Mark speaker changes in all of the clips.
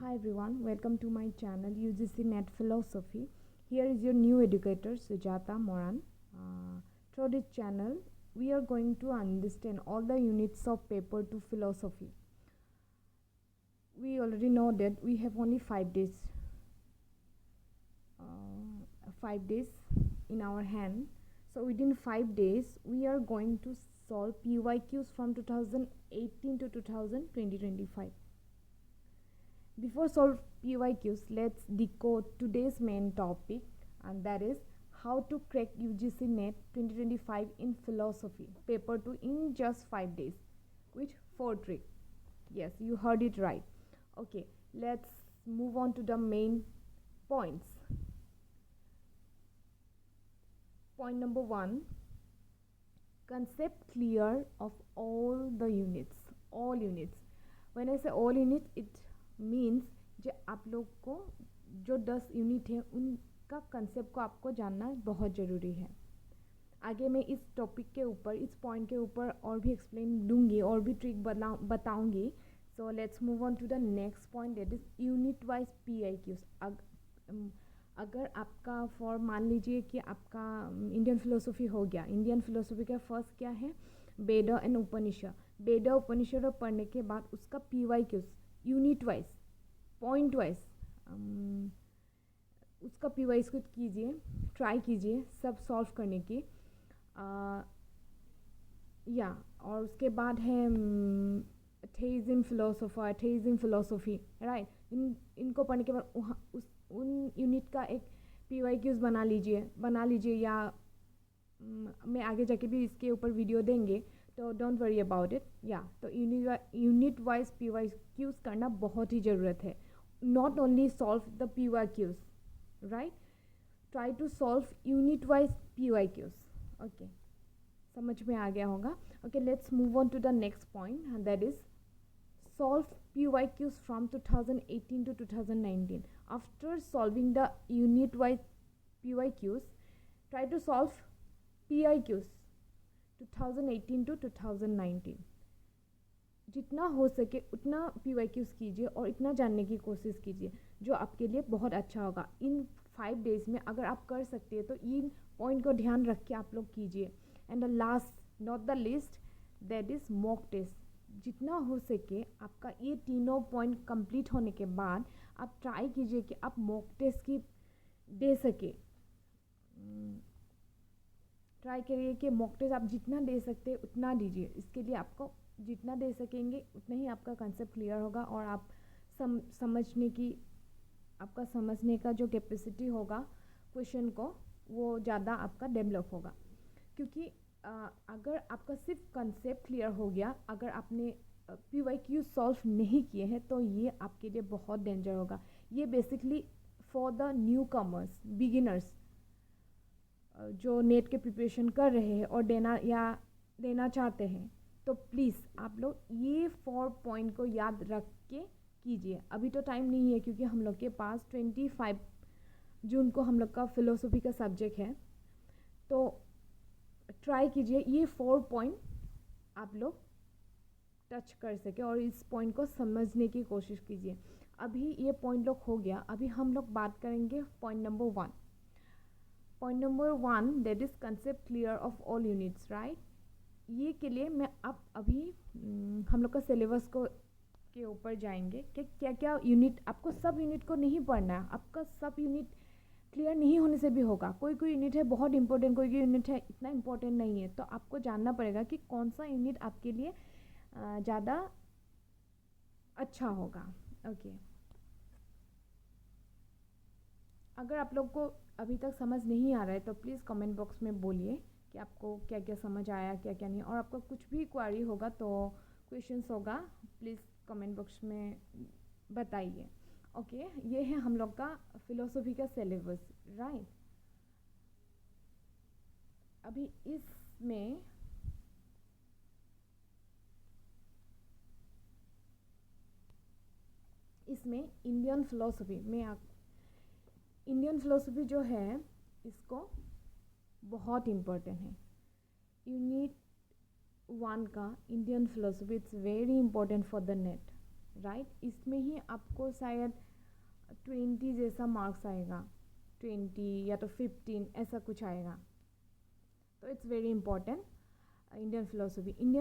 Speaker 1: Hi everyone, welcome to my channel UGC Net Philosophy. Here is your new educator Sujata Moran. Through this channel, we are going to understand all the units of paper 2 philosophy. We already know that we have only 5 days. 5 days in our hand. So within 5 days, we are going to solve PYQs from 2018 to 2025. Before solve PYQs, let's decode today's main topic, and that is how to crack UGC NET 2025 in philosophy paper 2 in just 5 days with 4 tricks. Yes, you heard it right. Okay, let's move on to the main points. Point number 1, concept clear of all the units. All units. When I say all units, it means जो आप लोग को जो 10 unit है उनका concept को आपको जानना बहुत ज़रूरी है. आगे मैं इस टॉपिक के ऊपर इस पॉइंट के ऊपर और भी एक्सप्लेन दूंगी और भी ट्रिक बताऊंगी. So let's move on to the next point, that is unit wise PIQs. अगर आपका फॉर मान लीजिए कि आपका इंडियन फिलोसफी हो गया. इंडियन फिलोसफी का फर्स्ट क्या है? वेद एंड उपनिषद. वेद उपनिषद पढ़ने के बाद उसका PYQs unit wise point wise उसका PYQs को कीजिए, ट्राई कीजिए सब सॉल्व करने की. और उसके बाद है एथेइज्म फिलोसफी राइट. इनको पढ़ने के बाद उन यूनिट का एक PYQs बना लीजिए या मैं आगे जाके भी इसके ऊपर वीडियो देंगे, तो डोंट वरी अबाउट इट. तो यूनिट वाइज PYQs करना बहुत ही ज़रूरत है. Not only solve the PYQs right, try to solve unit wise PYQs. Okay, समझ में आ गया होगा. Okay, let's move on to the next point, that is solve PYQs from 2018 to 2019. After solving the unit wise PYQs, try to solve PIQs 2018 to 2019. जितना हो सके उतना PYQs कीजिए और इतना जानने की कोशिश कीजिए जो आपके लिए बहुत अच्छा होगा. इन 5 डेज में अगर आप कर सकते हैं तो इन पॉइंट को ध्यान रख के आप लोग कीजिए. And the last not the least, that is mock test. जितना हो सके आपका ये तीनों पॉइंट कंप्लीट होने के बाद आप ट्राई कीजिए कि आप मॉक टेस्ट की दे सके. ट्राई करिए कि मॉक टेस्ट आप जितना दे सकते हैं उतना दीजिए. इसके लिए आपको जितना दे सकेंगे उतना ही आपका कंसेप्ट क्लियर होगा और आप समझने का जो कैपेसिटी होगा क्वेश्चन को वो ज़्यादा आपका डेवलप होगा. क्योंकि अगर आपका सिर्फ कंसेप्ट क्लियर हो गया, अगर आपने PYQ सॉल्व नहीं किए हैं तो ये आपके लिए बहुत डेंजर होगा. ये basically for the new commerce, beginners जो नेट के प्रिपरेशन कर रहे हैं और देना चाहते हैं, तो प्लीज़ आप लोग ये 4 पॉइंट को याद रख के कीजिए. अभी तो टाइम नहीं है क्योंकि हम लोग के पास 25 जून को हम लोग का फिलोसफी का सब्जेक्ट है. तो ट्राई कीजिए ये 4 पॉइंट आप लोग टच कर सके और इस पॉइंट को समझने की कोशिश कीजिए. अभी ये पॉइंट लोग हो गया. अभी हम लोग बात करेंगे point number 1. Point number 1, that is concept clear of all units right. ये के लिए मैं अभी हम लोग का सिलेबस के ऊपर जाएंगे कि क्या क्या यूनिट. आपको सब यूनिट को नहीं पढ़ना है. आपका सब यूनिट क्लियर नहीं होने से भी होगा. कोई यूनिट है बहुत इंपॉर्टेंट, कोई यूनिट है इतना इंपॉर्टेंट नहीं है. तो आपको जानना पड़ेगा कि कौन सा यूनिट आपके लिए ज़्यादा अच्छा होगा. ओके, अगर आप लोग को अभी तक समझ नहीं आ रहा है तो प्लीज़ कमेंट बॉक्स में बोलिए कि आपको क्या क्या समझ आया, क्या क्या नहीं. और आपको कुछ भी क्वेरी होगा तो क्वेश्चंस होगा, प्लीज़ कमेंट बॉक्स में बताइए. ओके, ये है हम लोग का फिलोसफी का सिलेबस राइट. अभी इसमें इंडियन फिलोसफी जो है इसको बहुत इम्पोर्टेंट है. यूनिट 1 का Indian philosophy, it's very important for the net. Right. इसमें ही आपको शायद 20 जैसा मार्क्स आएगा, 20 या तो 15 ऐसा कुछ आएगा। तो it's very important. Indian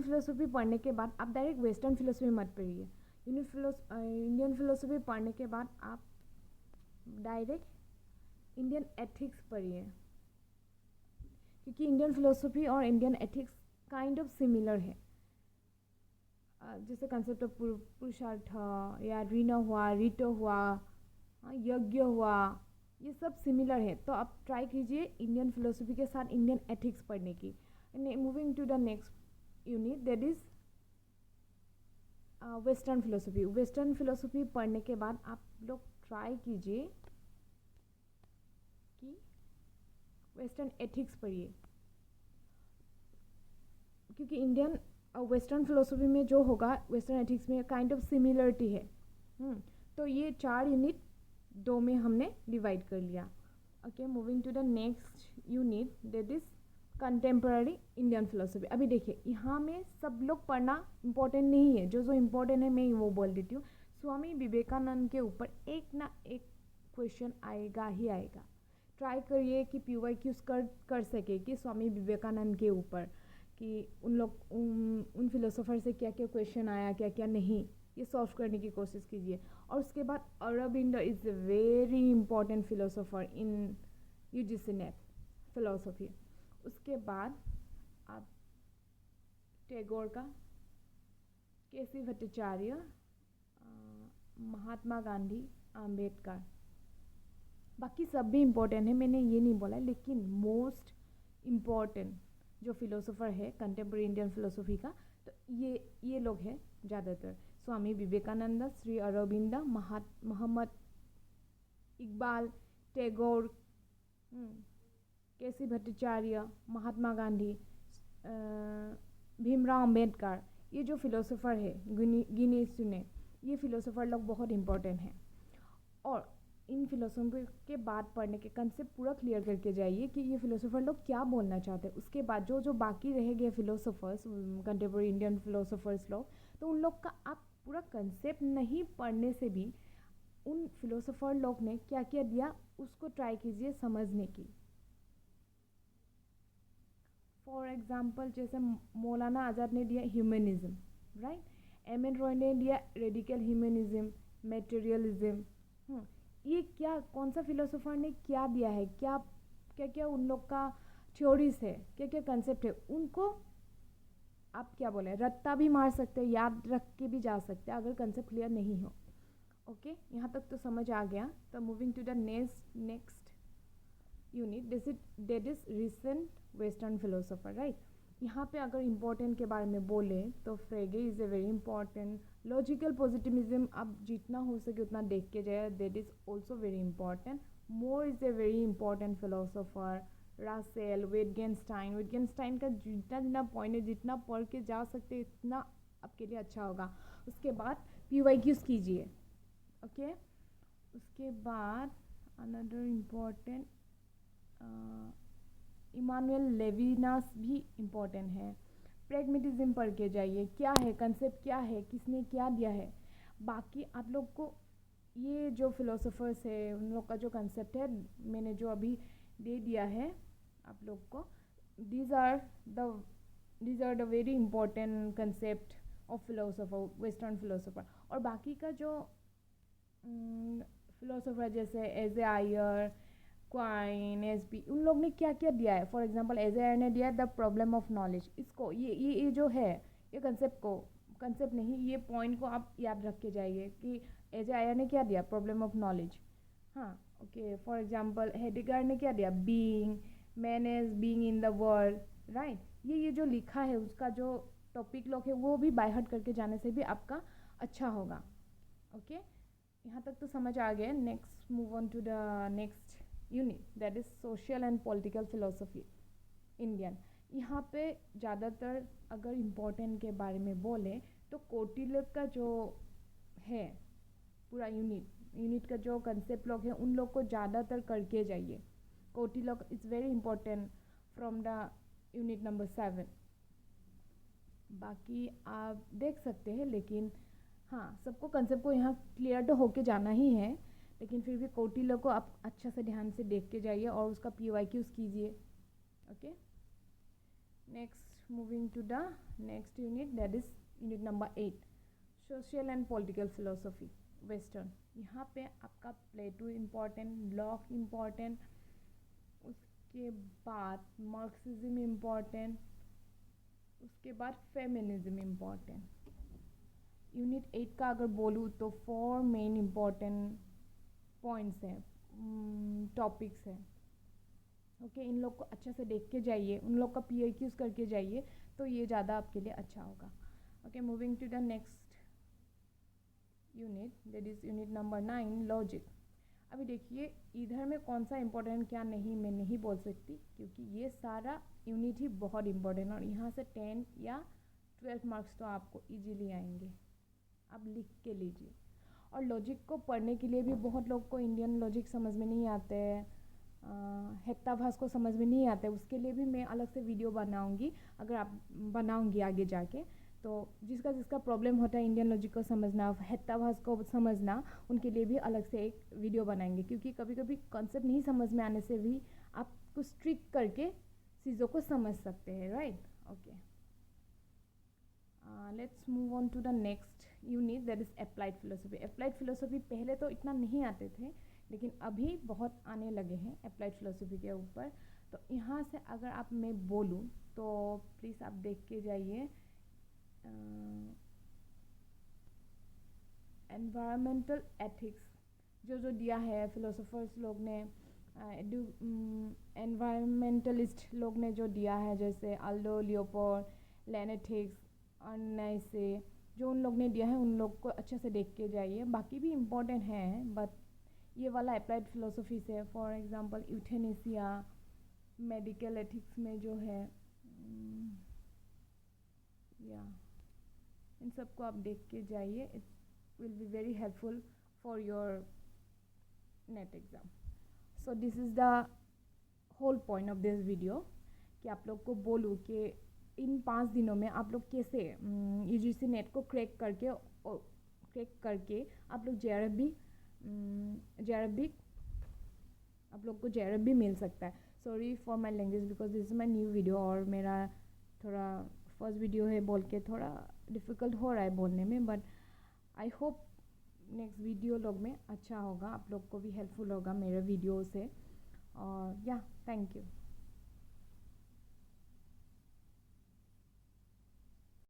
Speaker 1: philosophy पढ़ने के बाद आप डायरेक्ट वेस्टर्न फिलोसफी मत पढ़िए। इंडियन फिलोसफी पढ़ने के बाद आप डायरेक्ट इंडियन एथिक्स पढ़िए, क्योंकि इंडियन फिलोसफी और Indian ethics kind of similar है। जैसे कंसेप्ट ऑफ पुरुषार्थ या ऋण हुआ, रिटो हुआ, यज्ञ हुआ, ये सब सिमिलर है। तो आप ट्राई कीजिए इंडियन फिलोसफी के साथ इंडियन एथिक्स पढ़ने की। Moving to the next unit, that is western philosophy. Western philosophy पढ़ने के बाद आप लोग ट्राई कीजिए कि वेस्टर्न एथिक्स पढ़िए, क्योंकि इंडियन वेस्टर्न फिलोसफी में जो होगा वेस्टर्न एथिक्स में काइंड ऑफ सिमिलरिटी है। तो ये 4 यूनिट 2 में हमने डिवाइड कर लिया। Okay, moving to the next unit, that is contemporary Indian philosophy. अभी देखिए, यहाँ में सब लोग पढ़ना इम्पोर्टेंट नहीं है, जो जो इम्पोर्टेंट है मैं वो बोल देती हूँ। स्वामी विवेकानंद के ऊपर एक ना एक क्वेश्चन आएगा ही आएगा। ट्राई करिए कि PYQs कर सके कि स्वामी विवेकानंद के ऊपर, कि उन लोग उन फिलोसोफर से क्या क्या क्वेश्चन आया, क्या क्या नहीं, ये सॉल्व करने की कोशिश कीजिए। और उसके बाद Aurobindo is a very important philosopher in UGC net philosophy. उसके बाद आप टैगोर का, KC भट्टाचार्य, महात्मा गांधी, आम्बेडकर, बाकी सब भी इम्पोर्टेंट है, मैंने ये नहीं बोला, लेकिन मोस्ट इम्पॉर्टेंट जो फिलोसोफर है कंटेम्प्रेरी इंडियन फिलोसफी का, तो ये लोग हैं ज़्यादातर। स्वामी विवेकानंद, श्री अरबिंदो, मोहम्मद इकबाल, टैगोर, KC भट्टाचार्य, महात्मा गांधी, भीमराव अम्बेडकर, ये जो फिलोसोफर है गिने चुने, ये फिलोसोफर लोग बहुत इम्पोर्टेंट हैं। और इन फिलोसोफर के बाद पढ़ने के कंसेप्ट पूरा क्लियर करके जाइए कि ये फिलोसोफर लोग क्या बोलना चाहते हैं। उसके बाद जो जो बाकी रह गए फिलोसोफर्स, कंटेम्प्रेरी इंडियन फिलोसोफर्स लोग, तो उन लोग का आप पूरा कंसेप्ट नहीं पढ़ने से भी उन फिलोसोफर लोग ने क्या क्या दिया उसको ट्राई कीजिए समझने की। फॉर एग्जाम्पल, जैसे मौलाना आज़ाद ने दिया ह्यूमनिज्म, राइट। M.N. रॉय ने दिया रेडिकल ह्यूमनिज्म, मेटेरियलिज्म। ये क्या, कौन सा फिलोसोफर ने क्या दिया है, क्या क्या क्या उन लोग का थ्योरीज है, क्या क्या कंसेप्ट है, उनको आप क्या बोले रट्टा भी मार सकते हैं, याद रख के भी जा सकते हैं अगर कंसेप्ट क्लियर नहीं हो। ओके, यहाँ तक तो समझ आ गया। तो moving to the next unit, that is recent western philosopher, right. यहाँ पे अगर इम्पोर्टेंट के बारे में बोले तो Frege is a very important. Logical positivism आप जितना हो सके उतना देख के जाए, that is also very important. Moore is a very important philosopher. Russell, Wittgenstein का जितना जितना पॉइंट है, जितना पढ़ के जा सकते इतना आपके लिए अच्छा होगा। उसके बाद PYQs कीजिए। ओके, उसके बाद अनदर इम्पॉर्टेंट इमानुएल लेविनास भी इम्पॉर्टेंट है। प्रैग्मेटिज्म पढ़ के जाइए, क्या है कंसेप्ट, क्या है, किसने क्या दिया है। बाकी आप लोग को ये जो फिलोसोफर्स है उन लोग का जो कंसेप्ट है मैंने जो अभी दे दिया है आप लोग को, these are the very important concept of philosopher, western philosopher. और बाकी का जो फिलोसोफर जैसे एजे आयर, क्वाइन, एसबी, उन लोग ने क्या क्या दिया है। फॉर एग्जांपल एजे आयर ने दिया द प्रॉब्लम ऑफ नॉलेज। इसको ये जो है ये कंसेप्ट नहीं, ये पॉइंट को आप याद रख के जाइए कि एजे आयर ने क्या दिया, प्रॉब्लम ऑफ नॉलेज। हाँ, ओके। फॉर एग्जांपल हेडेगार ने क्या दिया, being, man as being in the world, right. ये जो लिखा है उसका जो टॉपिक लोग है वो भी बाय हार्ट करके जाने से भी आपका अच्छा होगा। ओके, यहाँ तक तो समझ आ गया। Next move on to the next unit, that is social and political philosophy Indian. यहाँ पे ज़्यादातर अगर इम्पोर्टेंट के बारे में बोले तो कौटिल्य का जो है पूरा यूनिट का जो कंसेप्ट लोग हैं उन लोग को ज़्यादातर करके जाइए। Kautilya is very important from the unit number 7। बाकी आप देख सकते हैं, लेकिन हाँ, सबको कंसेप्ट को यहाँ क्लियर तो होके जाना ही है, लेकिन फिर भी कौटिल्य को आप अच्छा से ध्यान से देख के जाइए और उसका PYQs कीजिए. Okay, next moving to the next unit, that is unit number 8, social and political philosophy western. यहाँ पे आपका प्लेटो इम्पॉर्टेंट, लॉक इम्पॉर्टेंट, उसके बाद मार्क्सिज्म इम्पॉर्टेंट, उसके बाद फेमिनिज्म इम्पॉर्टेंट. यूनिट 8 का अगर बोलूँ तो 4 मेन इम्पॉर्टेंट पॉइंट्स हैं, टॉपिक्स हैं. ओके, इन लोग को अच्छा से देख के जाइए, उन लोग का PIQs करके जाइए, तो ये ज़्यादा आपके लिए अच्छा होगा. Okay, moving to the next unit, that is unit number 9, logic. अभी देखिए इधर में कौन सा इम्पोर्टेंट क्या नहीं मैं नहीं बोल सकती, क्योंकि ये सारा यूनिट ही बहुत इम्पोर्टेंट, और यहाँ से 10 या 12 मार्क्स तो आपको इजीली आएंगे, आप लिख के लीजिए. और लॉजिक को पढ़ने के लिए भी बहुत लोग को इंडियन लॉजिक समझ में नहीं आते हैं, हेक्टाभास को समझ में नहीं आते, उसके लिए भी मैं अलग से वीडियो बनाऊंगी, अगर आप बनाऊंगी आगे जाके. तो जिसका जिसका प्रॉब्लम होता है इंडियन लॉजिक को समझना, हेक्टाभास को समझना, उनके लिए भी अलग से एक वीडियो बनाएंगे, क्योंकि कभी कभी कॉन्सेप्ट नहीं समझ में आने से भी आप कुछ ट्रिक करके चीज़ों को समझ सकते हैं, right. Okay, let's move on to the next unit, that is applied philosophy. Applied philosophy पहले तो इतना नहीं आते थे, लेकिन अभी बहुत आने लगे हैं अप्लाइड फिलोसफी के ऊपर. तो यहाँ से अगर आप मैं बोलूँ तो प्लीज़ आप देख के जाइए. एनवायरमेंटल एथिक्स जो जो दिया है फिलोसोफर्स लोग ने, एनवायरमेंटलिस्ट लोग ने जो दिया है, जैसे अल्डो लियोपोल्ड, लेनेथिक्स, अर्नाइसे, जो उन लोग ने दिया है उन लोग को अच्छे से देख के जाइए. बाकी भी इम्पोर्टेंट हैं, बट ये वाला अप्लाइड फिलोसफी से, for example euthanasia, medical ethics में जो है, या इन सबको आप देख के जाइए. It will be very helpful for your NET exam. So this is the whole point of this video, कि आप लोग को बोलूँ कि इन 5 दिनों में आप लोग कैसे UGC नेट को क्रैक करके आप लोग JRF भी आप लोग को JRF भी मिल सकता है. Sorry for my language, because this is my new video, और मेरा थोड़ा फर्स्ट वीडियो है बोल के थोड़ा डिफ़िकल्ट हो रहा है बोलने में, but I hope next video लोग में अच्छा होगा, आप लोग को भी हेल्पफुल होगा मेरे वीडियो से. और या थैंक यू.